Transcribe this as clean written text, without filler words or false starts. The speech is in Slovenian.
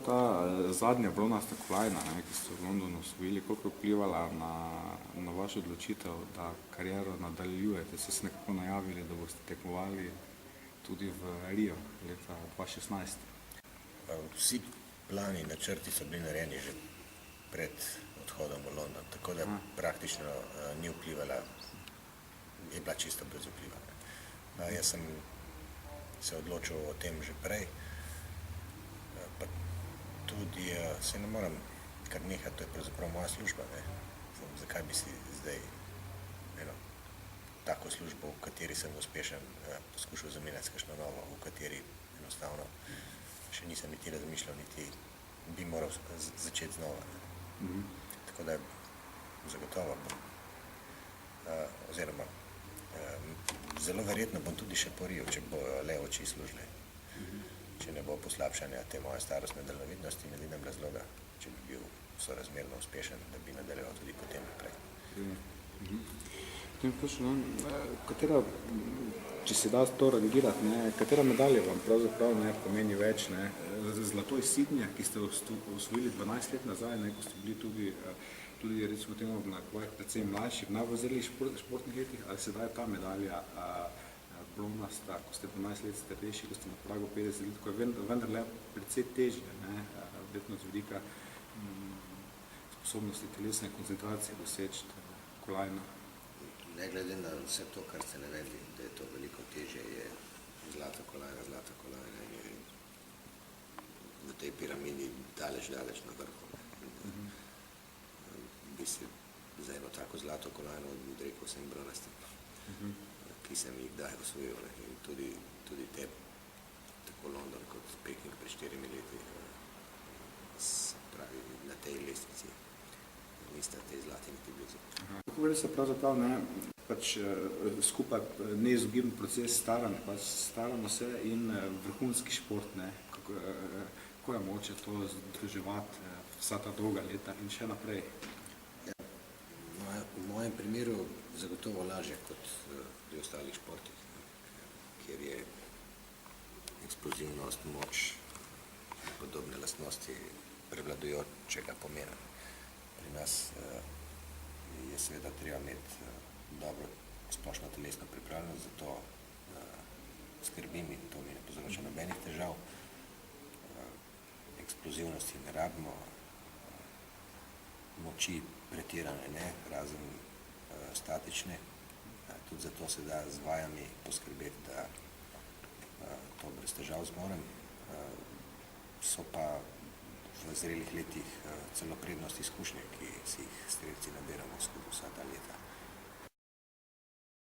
ta zadnja bronasta kolajna, ki ste v Londonu osvojili, koliko je vplivala na vašo odločitev, da kariero nadaljujete? Ste se nekako najavili, da boste tekmovali tudi v Rio leta 2016? Vsi plani in načrti so bili narejeni že pred odhodom v London, tako da praktično ni vplivala, je bila čisto brez vpliva. Jaz sem se odločil o tem že prej, pa tudi se ne moram kar nehati, to je pravzaprav moja služba. Zakaj bi si zdaj eno tako službo, v kateri sem uspešen, poskušal zamenjati s kakšno novo, v kateri enostavno še nisem niti razmišljal, niti bi moral začeti znova. Tako da zagotovo bom, oziroma zelo verjetno bom tudi še poril, če bo le oči služile. Če ne bo poslabšanja te moje starostne daljnovidnosti, ne vidim razloga, če bi bil sorazmerno uspešen, da bi nadaljeval tudi potem naprej. Katera, če se da to rangirati, katera medalja vam pravzaprav pomeni več? Zlato iz Sydneyja, ki ste osvojili 12 let nazaj, ko ste bili tudi recimo temu predvsem mlajši, v najbolj zrelih športnih letih, ali sedaj ta medalja bronasta, ko ste 12 let starejši, ko ste na pragu 50 let, ko je vendarle precej težje, verjetno z vidika sposobnosti telesne koncentracije doseči kolajno. Ne glede na vse to, kar ste navedli, da je to veliko težje, je zlata kolajna je v tej piramidi daleč na vrhu. Bi se za eno tako zlato kolajno odrekel vsem bronastim, ki sem jih kdaj osvojil. In tudi te, tako London kot Peking pred 4 leti, se pravi, na tej lestvici nista te zlati niti blizu. Kako gre se pravzaprav, skupaj neizogibni proces staranja, staramo se in vrhunski šport, kako je mogoče to združevati vsa ta dolga leta in še naprej? V mojem primeru zagotovo lažje kot pri ostalih športih, kjer je eksplozivnost, moč, podobne lastnosti prevladujočega pomena. Pri nas je seveda treba imeti dobro splošno telesno pripravljenost, zato skrbim in to mi ne povzroča nobenih težav. Eksplozivnosti ne rabimo, moči pretirane ne, razen statične. Tudi zato se da z vajami poskrbeti, da to brez težav zmorem. So pa v zrelih letih celo prednost izkušnje, ki si jih strelci nabiramo skozi vsa ta leta.